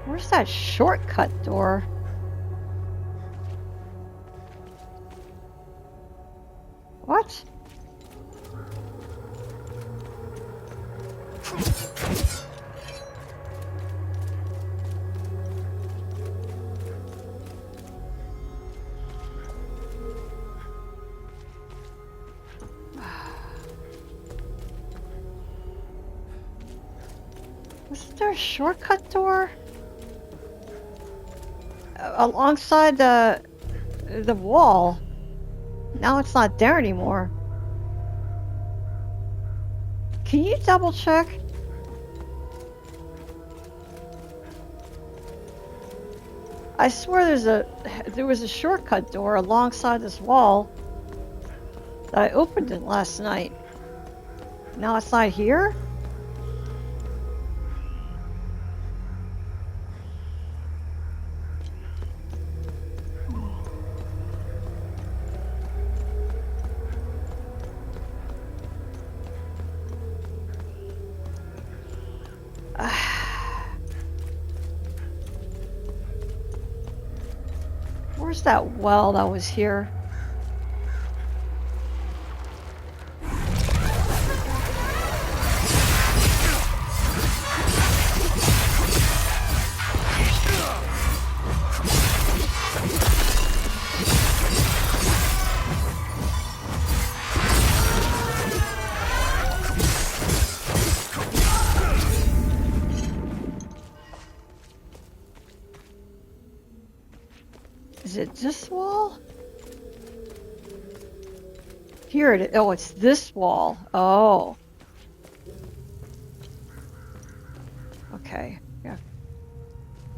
Where's that shortcut door? What? Wasn't there a shortcut door? Alongside the wall. Now it's not there anymore. Can you double check? I swear there was a shortcut door alongside this wall that I opened it last night. Now it's not here? Where's that well that was here? Is it this wall? Here it is. Oh, it's this wall. Oh. Okay. Yeah.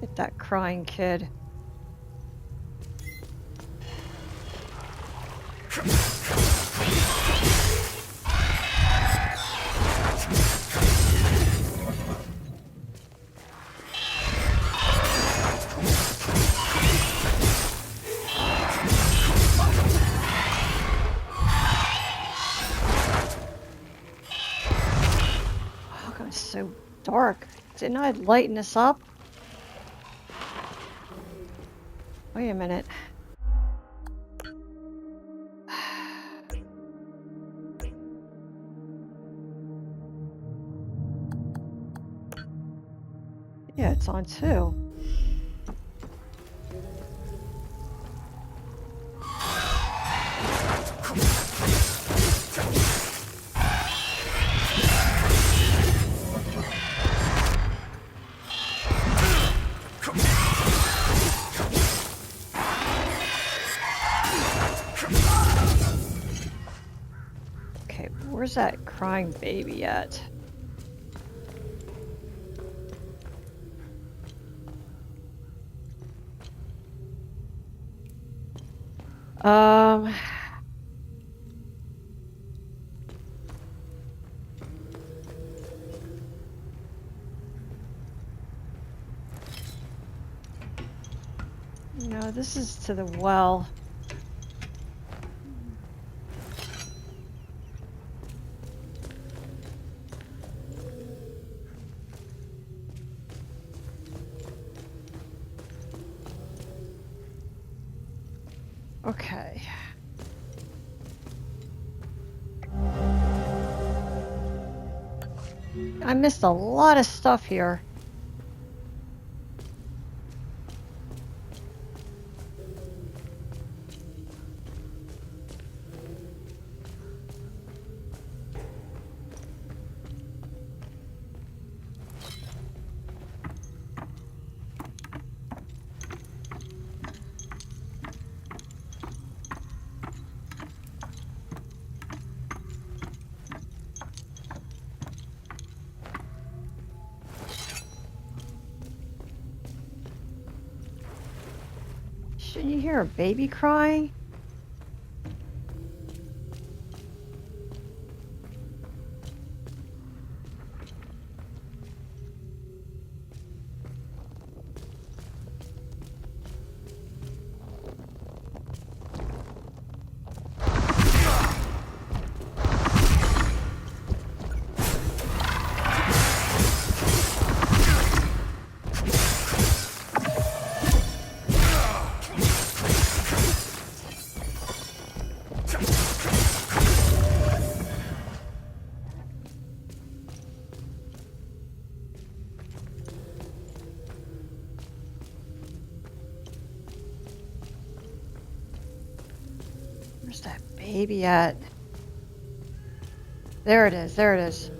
Get that crying kid. It's so dark. Didn't I lighten this up? Wait a minute. Yeah, it's on too. Where's that crying baby at? No, this is to the well. Okay. I missed a lot of stuff here. Shouldn't you hear a baby crying? baby at? There it is. There it is.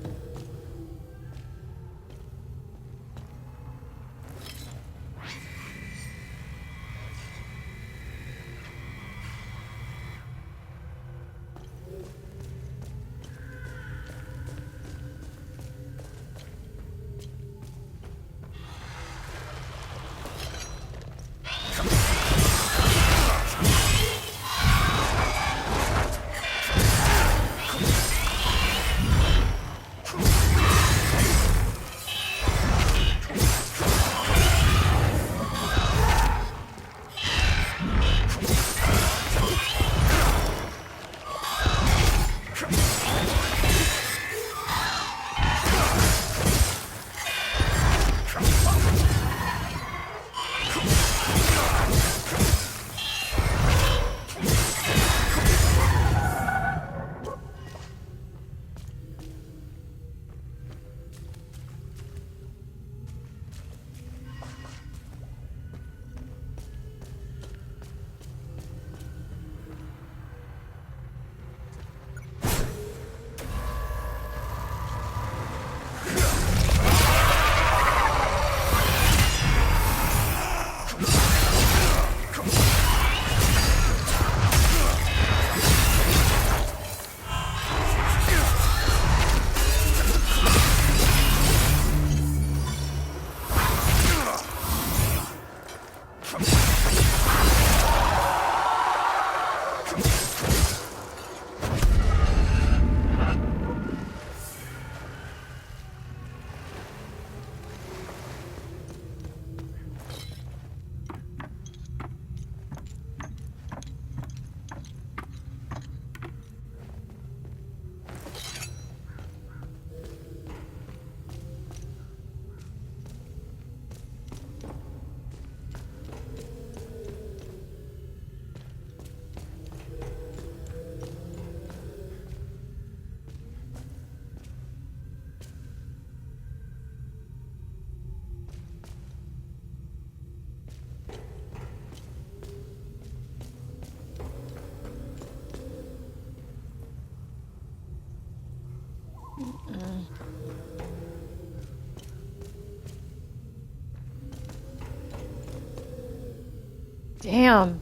Damn.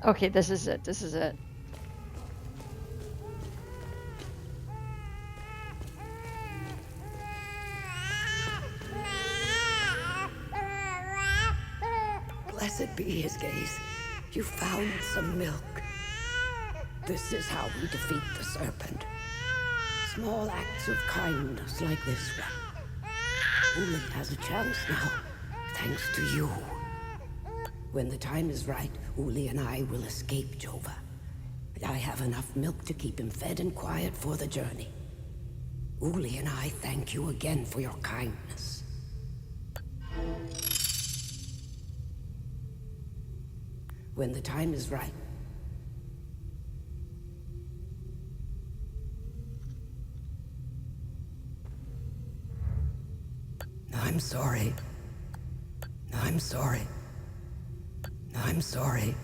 Okay, this is it. This is it. Blessed be his gaze. You found some milk. This is how we defeat the serpent. Small acts of kindness like this one. Uli has a chance now, thanks to you. When the time is right, Uli and I will escape Jova. I have enough milk to keep him fed and quiet for the journey. Uli and I thank you again for your kindness. When the time is right. I'm sorry. I'm sorry. I'm sorry.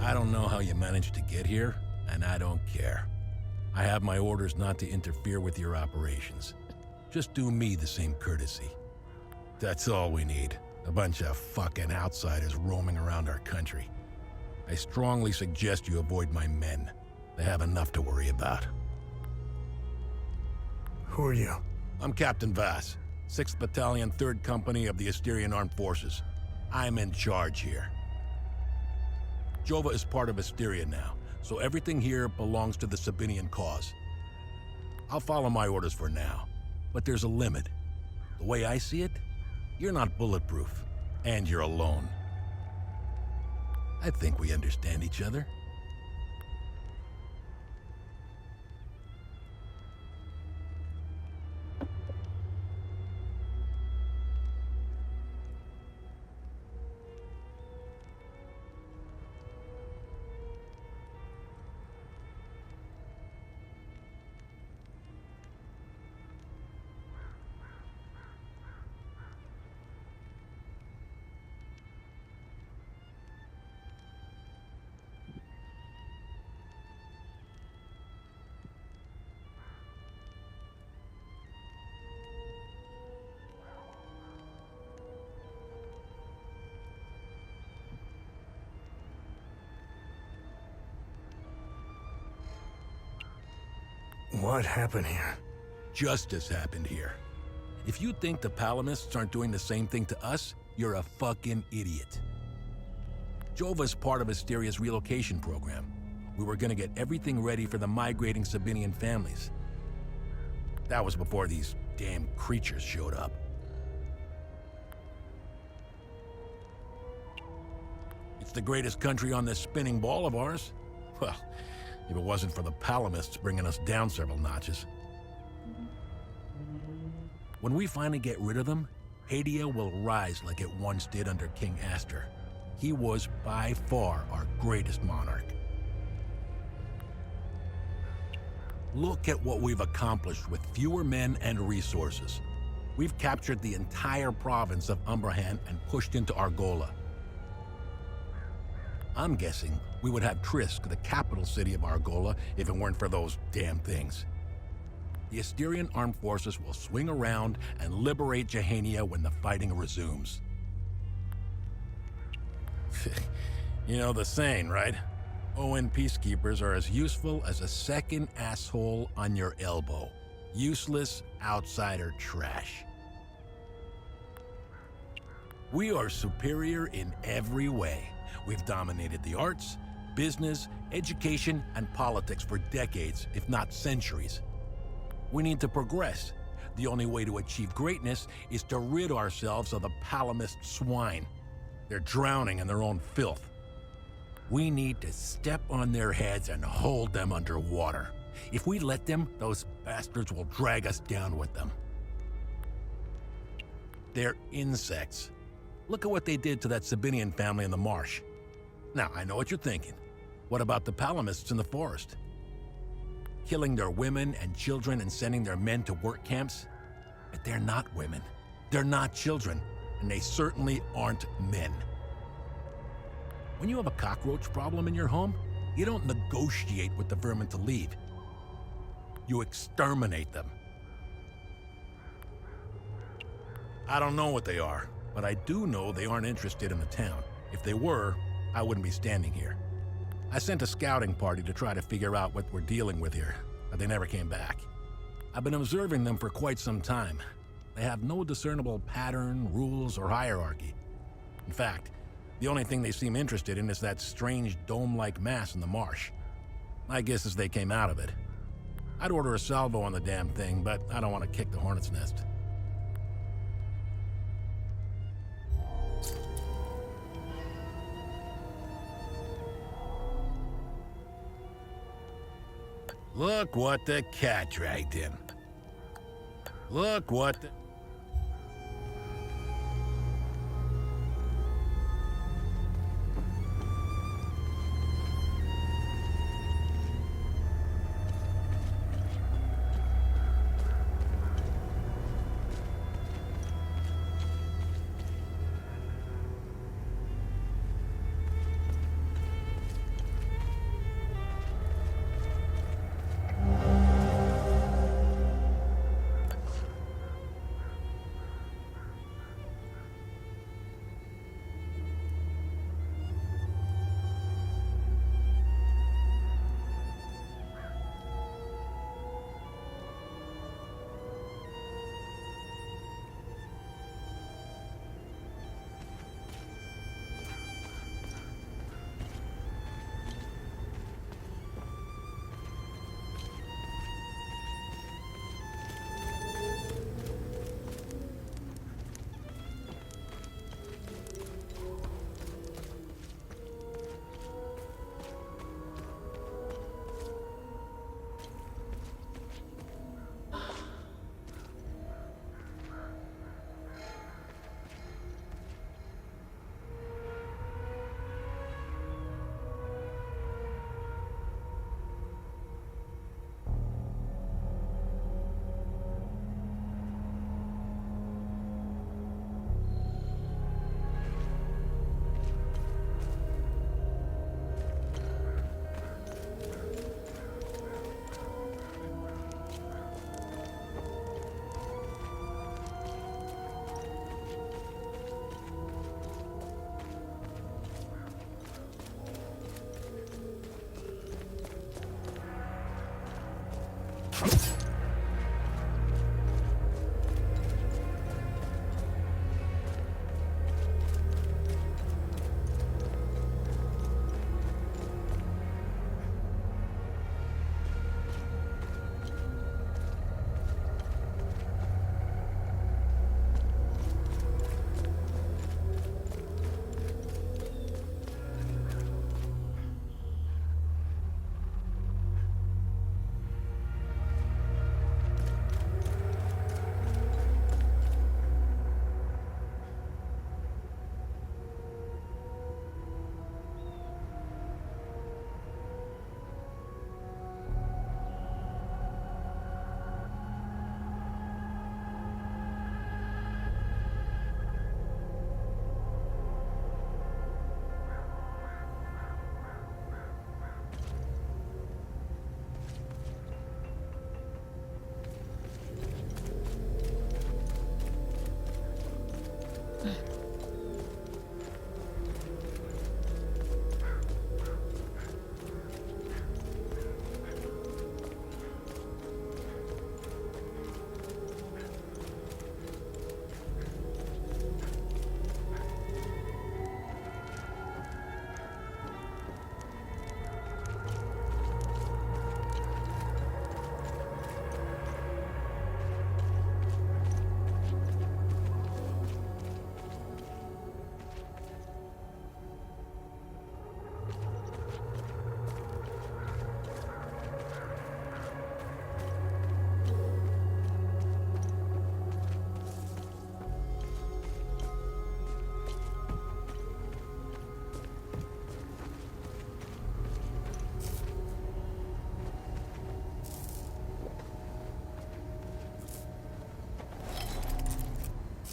I don't know how you managed to get here, and I don't care. I have my orders not to interfere with your operations. Just do me the same courtesy. That's all we need. A bunch of fucking outsiders roaming around our country. I strongly suggest you avoid my men. They have enough to worry about. Who are you? I'm Captain Vass, 6th Battalion, 3rd Company of the Asterian Armed Forces. I'm in charge here. Jova is part of Asteria now, so everything here belongs to the Sabinian cause. I'll follow my orders for now, but there's a limit. The way I see it, you're not bulletproof, and you're alone. I think we understand each other. What happened here? Justice happened here. If you think the Palamists aren't doing the same thing to us, you're a fucking idiot. Jova's part of Asteria's relocation program. We were gonna get everything ready for the migrating Sabinian families. That was before these damn creatures showed up. It's the greatest country on this spinning ball of ours. Well, if it wasn't for the Palamists bringing us down several notches. When we finally get rid of them, Hadia will rise like it once did under King Astor. He was by far our greatest monarch. Look at what we've accomplished with fewer men and resources. We've captured the entire province of Umbrahan and pushed into Argola. I'm guessing we would have Trisk, the capital city of Argola, if it weren't for those damn things. The Asterian armed forces will swing around and liberate Jahania when the fighting resumes. You know the saying, right? ON peacekeepers are as useful as a second asshole on your elbow. Useless outsider trash. We are superior in every way. We've dominated the arts, business, education, and politics for decades, if not centuries. We need to progress. The only way to achieve greatness is to rid ourselves of the Palamist swine. They're drowning in their own filth. We need to step on their heads and hold them underwater. If we let them, those bastards will drag us down with them. They're insects. Look at what they did to that Sabinian family in the marsh. Now, I know what you're thinking. What about the Palamists in the forest? Killing their women and children and sending their men to work camps? But they're not women. They're not children. And they certainly aren't men. When you have a cockroach problem in your home, you don't negotiate with the vermin to leave. You exterminate them. I don't know what they are, but I do know they aren't interested in the town. If they were, I wouldn't be standing here. I sent a scouting party to try to figure out what we're dealing with here, but they never came back. I've been observing them for quite some time. They have no discernible pattern, rules, or hierarchy. In fact, the only thing they seem interested in is that strange dome-like mass in the marsh. My guess is they came out of it. I'd order a salvo on the damn thing, but I don't want to kick the hornet's nest. Look what the cat dragged in. Look what the...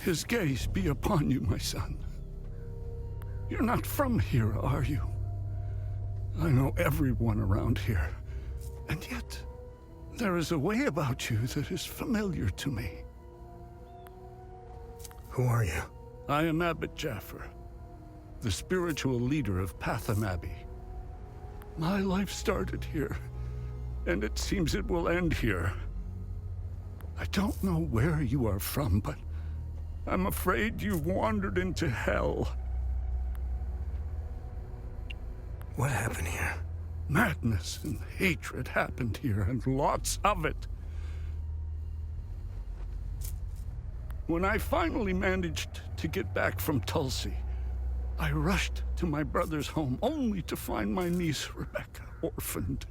His gaze be upon you, my son. You're not from here, are you? I know everyone around here, and yet there is a way about you that is familiar to me. Who are you? I am Abbot Jaffer, the spiritual leader of Patham Abbey. My life started here, and it seems it will end here. I don't know where you are from, but I'm afraid you've wandered into hell. What happened here? Madness and hatred happened here, and lots of it. When I finally managed to get back from Tulsi, I rushed to my brother's home only to find my niece Rebecca orphaned.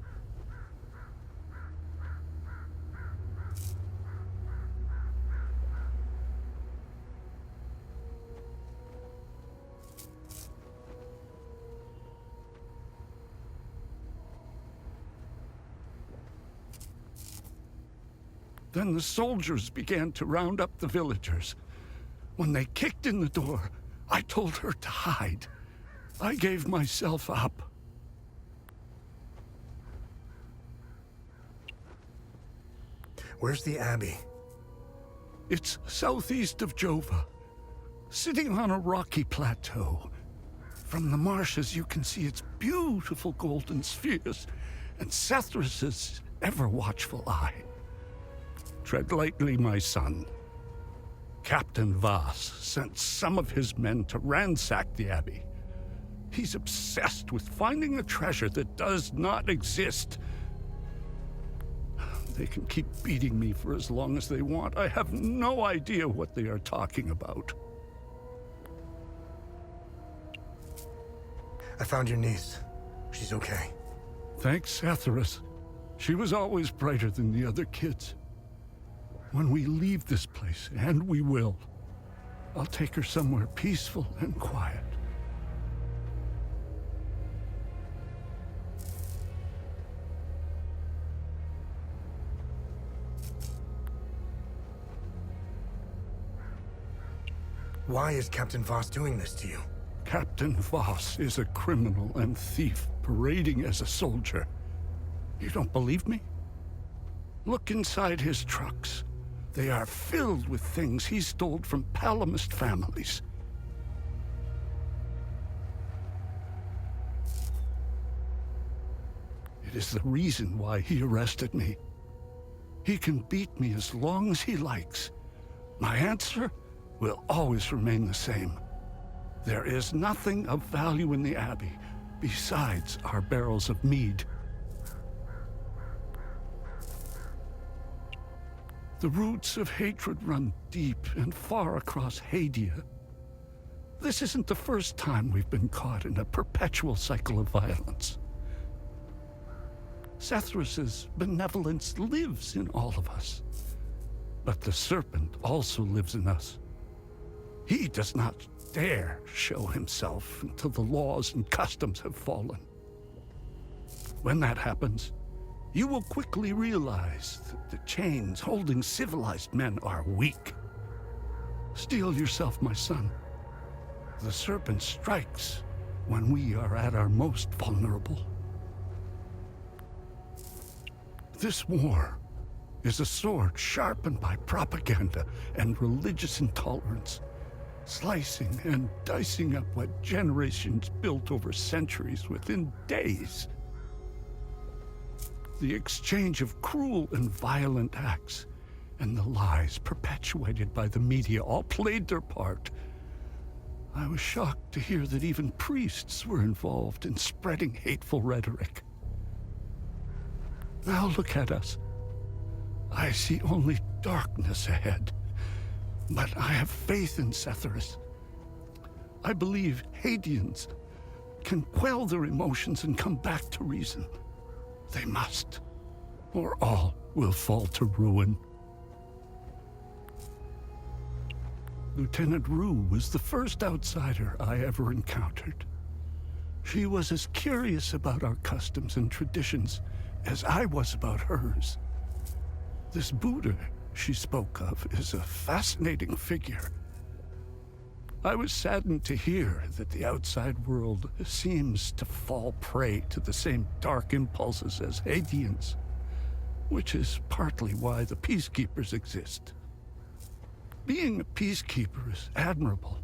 Then the soldiers began to round up the villagers. When they kicked in the door, I told her to hide. I gave myself up. Where's the Abbey? It's southeast of Jova, sitting on a rocky plateau. From the marshes you can see its beautiful golden spheres and Sethrus's ever-watchful eye. Tread lightly, my son. Captain Voss sent some of his men to ransack the Abbey. He's obsessed with finding a treasure that does not exist. They can keep beating me for as long as they want. I have no idea what they are talking about. I found your niece. She's okay. Thanks, Sethrus. She was always brighter than the other kids. When we leave this place, and we will, I'll take her somewhere peaceful and quiet. Why is Captain Voss doing this to you? Captain Voss is a criminal and thief parading as a soldier. You don't believe me? Look inside his trucks. They are filled with things he stole from Palamist families. It is the reason why he arrested me. He can beat me as long as he likes. My answer will always remain the same. There is nothing of value in the Abbey besides our barrels of mead. The roots of hatred run deep and far across Hadia. This isn't the first time we've been caught in a perpetual cycle of violence. Sethrus's benevolence lives in all of us, but the serpent also lives in us. He does not dare show himself until the laws and customs have fallen. When that happens, you will quickly realize that the chains holding civilized men are weak. Steel yourself, my son. The serpent strikes when we are at our most vulnerable. This war is a sword sharpened by propaganda and religious intolerance, slicing and dicing up what generations built over centuries within days. The exchange of cruel and violent acts and the lies perpetuated by the media all played their part. I was shocked to hear that even priests were involved in spreading hateful rhetoric. Now look at us. I see only darkness ahead, but I have faith in Sethrus. I believe Hadians can quell their emotions and come back to reason. They must, or all will fall to ruin. Lieutenant Rue was the first outsider I ever encountered. She was as curious about our customs and traditions as I was about hers. This Buddha she spoke of is a fascinating figure, I was saddened to hear that the outside world seems to fall prey to the same dark impulses as Hadeans, which is partly why the peacekeepers exist. Being a peacekeeper is admirable.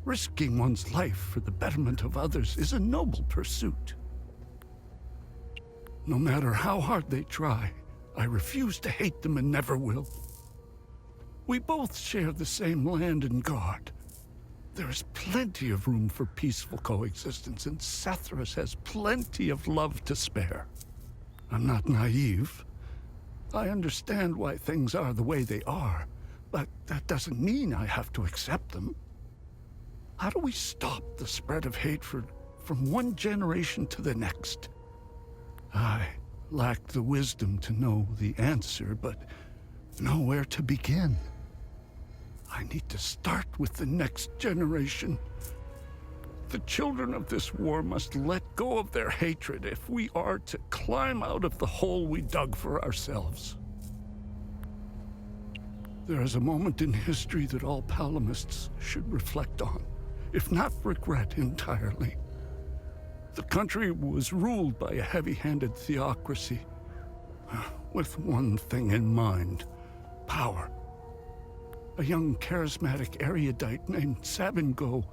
Risking one's life for the betterment of others is a noble pursuit. No matter how hard they try, I refuse to hate them and never will. We both share the same land and God. There is plenty of room for peaceful coexistence, and Sethras has plenty of love to spare. I'm not naive. I understand why things are the way they are, but that doesn't mean I have to accept them. How do we stop the spread of hatred from one generation to the next? I lack the wisdom to know the answer, but know where to begin. I need to start with the next generation. The children of this war must let go of their hatred if we are to climb out of the hole we dug for ourselves. There is a moment in history that all Palamists should reflect on, if not regret entirely. The country was ruled by a heavy-handed theocracy, with one thing in mind: power. A young charismatic erudite named Sabingo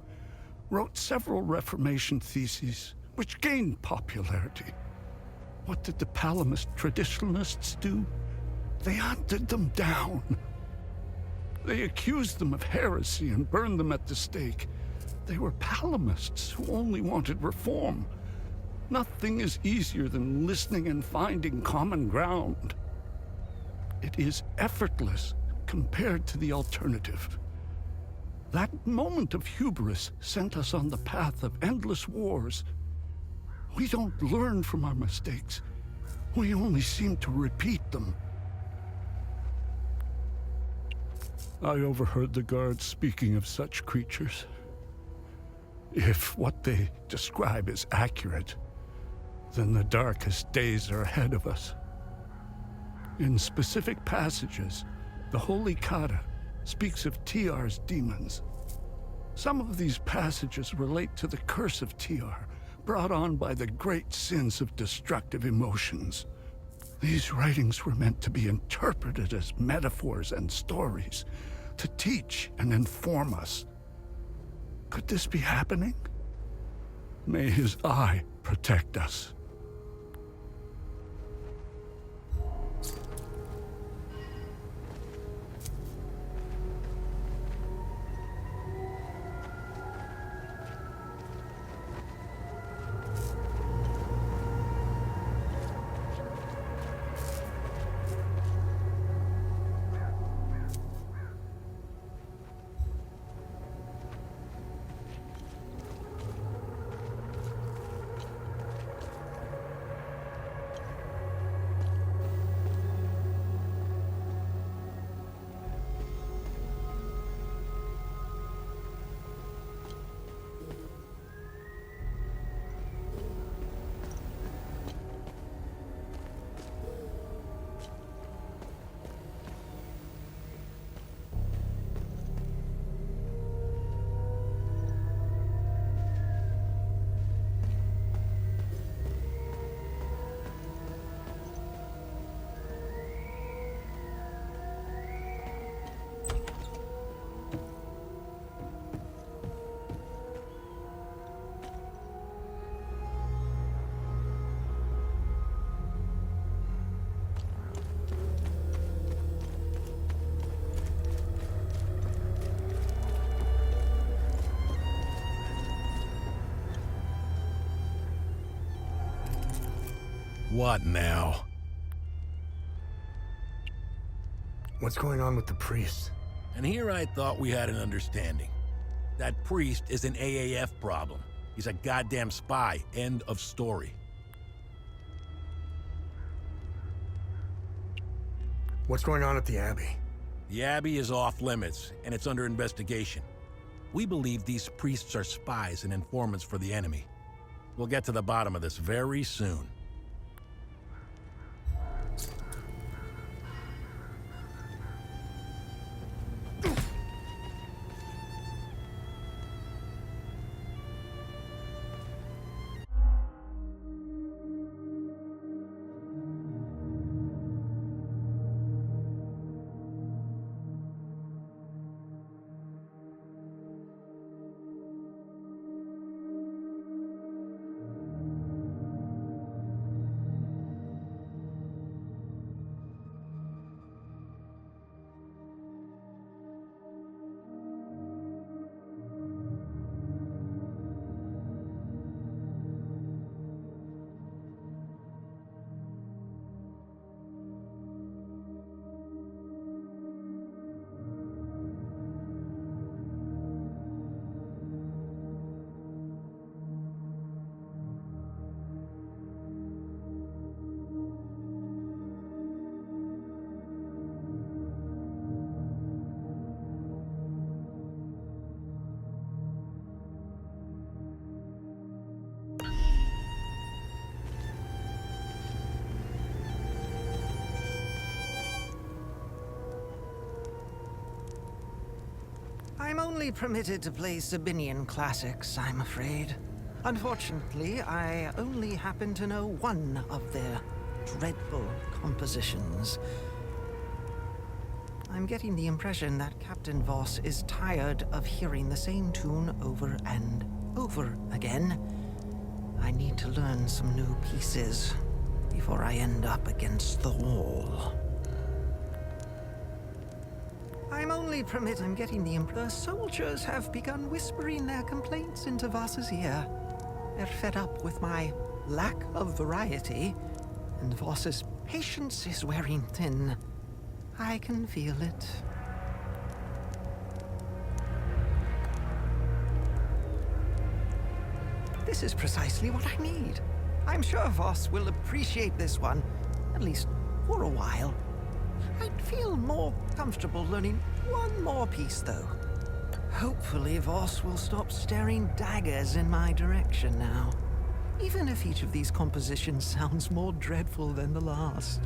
wrote several Reformation theses, which gained popularity. What did the Palamist traditionalists do? They hunted them down. They accused them of heresy and burned them at the stake. They were Palamists who only wanted reform. Nothing is easier than listening and finding common ground. It is effortless compared to the alternative. That moment of hubris sent us on the path of endless wars. We don't learn from our mistakes. We only seem to repeat them. I overheard the guards speaking of such creatures. If what they describe is accurate, then the darkest days are ahead of us. In specific passages, the Holy Kata speaks of Tiar's demons. Some of these passages relate to the curse of Tiar, brought on by the great sins of destructive emotions. These writings were meant to be interpreted as metaphors and stories, to teach and inform us. Could this be happening? May his eye protect us. What now? What's going on with the priest? And here I thought we had an understanding. That priest is an AAF problem. He's a goddamn spy. End of story. What's going on at the Abbey? The Abbey is off limits, and it's under investigation. We believe these priests are spies and informants for the enemy. We'll get to the bottom of this very soon. only permitted to play Sabinian classics, I'm afraid. Unfortunately, I only happen to know one of their dreadful compositions. I'm getting the impression that Captain Voss is tired of hearing the same tune over and over again. I need to learn some new pieces before I end up against the wall. I'm getting the impression the soldiers have begun whispering their complaints into Voss's ear. They're fed up with my lack of variety, and Voss's patience is wearing thin. I can feel it. This is precisely what I need. I'm sure Voss will appreciate this one, at least for a while. I'd feel more comfortable learning one more piece, though. Hopefully Voss will stop staring daggers in my direction now, even if each of these compositions sounds more dreadful than the last.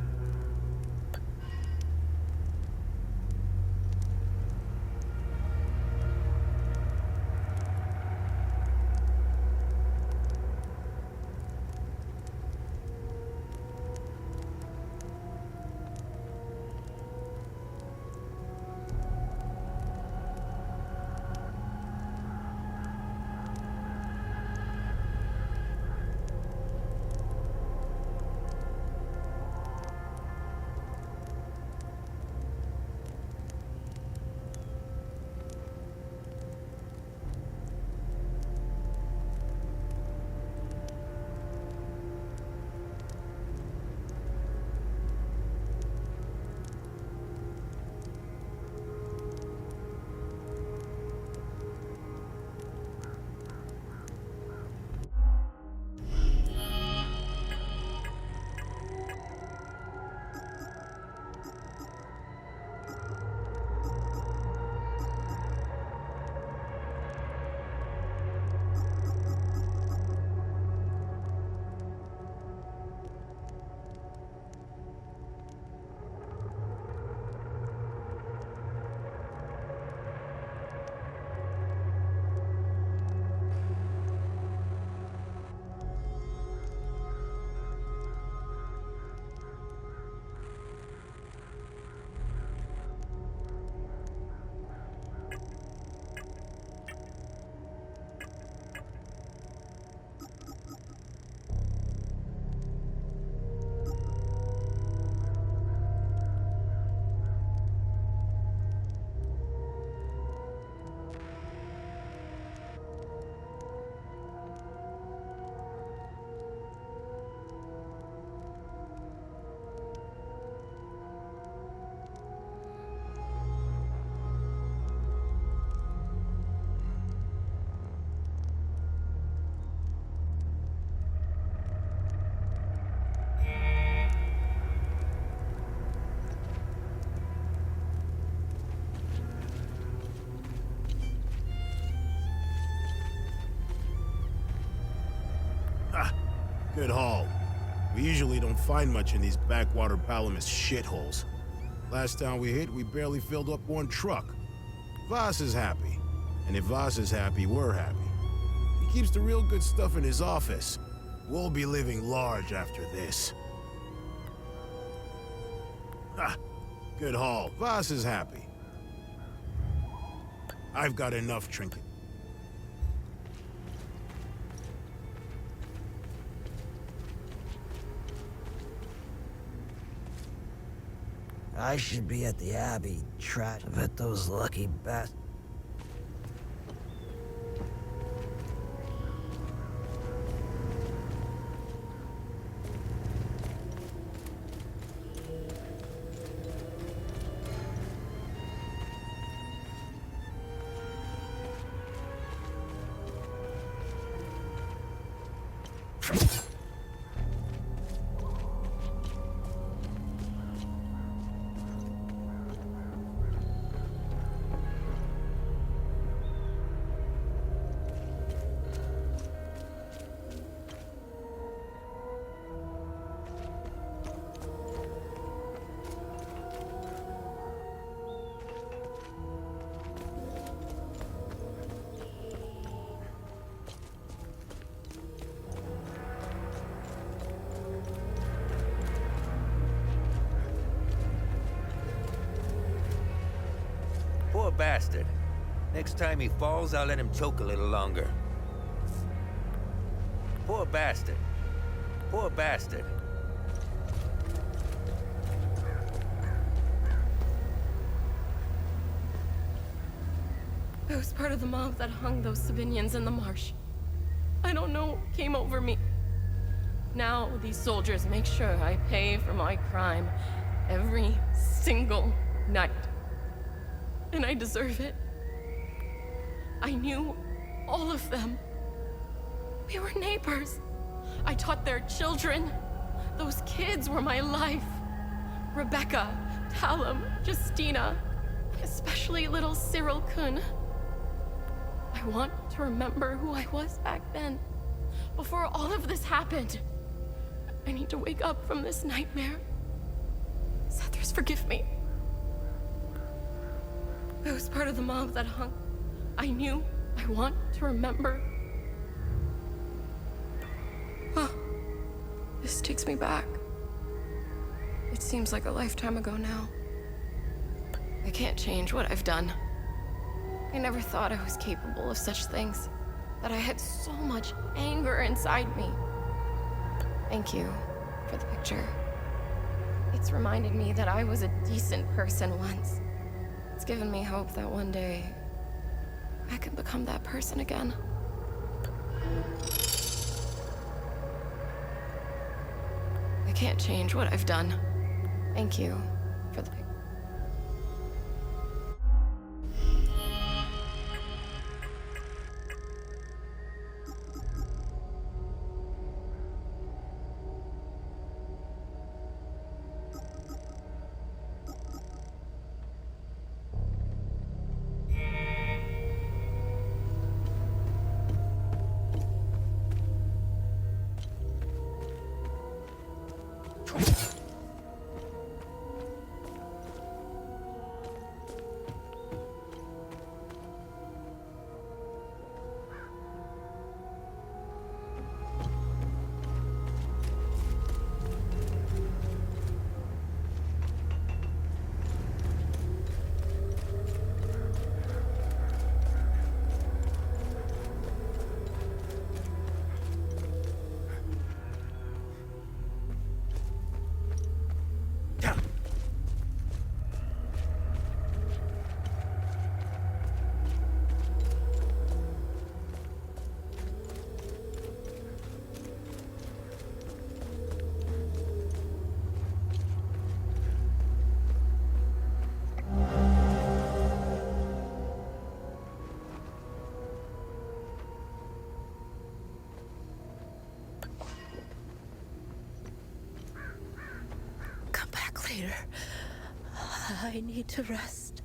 Good haul. We usually don't find much in these backwater Palamas shitholes. Last time we hit, we barely filled up one truck. Voss is happy. And if Voss is happy, we're happy. He keeps the real good stuff in his office. We'll be living large after this. Ha! Good haul. Voss is happy. I've got enough trinket. I should be at the Abbey, trying to vet those lucky bastards. bastard. Next time he falls, I'll let him choke a little longer. Poor bastard. Poor bastard. I was part of the mob that hung those civilians in the marsh. I don't know what came over me. Now these soldiers make sure I pay for my crime every single night. And I deserve it. I knew all of them. We were neighbors. I taught their children. Those kids were my life. Rebecca, Talum, Justina, especially little Cyril Kun. I want to remember who I was back then, before all of this happened. I need to wake up from this nightmare. Sethers, forgive me. I was part of the mob that hung. I knew. I want to remember. Huh. This takes me back. It seems like a lifetime ago now. I can't change what I've done. I never thought I was capable of such things. That I had so much anger inside me. Thank you for the picture. It's reminded me that I was a decent person once. It's given me hope that one day I can become that person again. I can't change what I've done. Thank you for the picture. Come back later. I need to rest.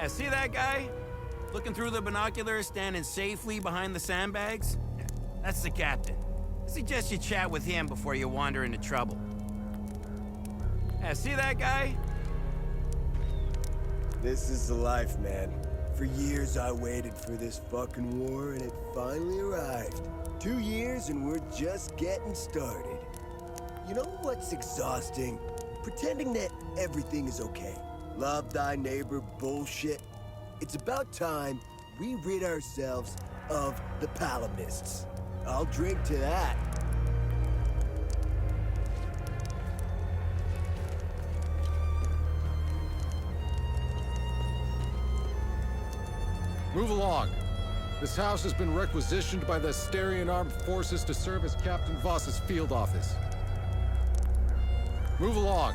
Yeah, see that guy? Looking through the binoculars, standing safely behind the sandbags? That's the captain. I suggest you chat with him before you wander into trouble. Yeah, see that guy? This is the life, man. For years I waited for this fucking war, and it finally arrived. 2 years and we're just getting started. You know what's exhausting? Pretending that everything is okay. Love thy neighbor bullshit. It's about time we rid ourselves of the Palamists. I'll drink to that. Move along. This house has been requisitioned by the Asterian Armed Forces to serve as Captain Voss's field office. Move along.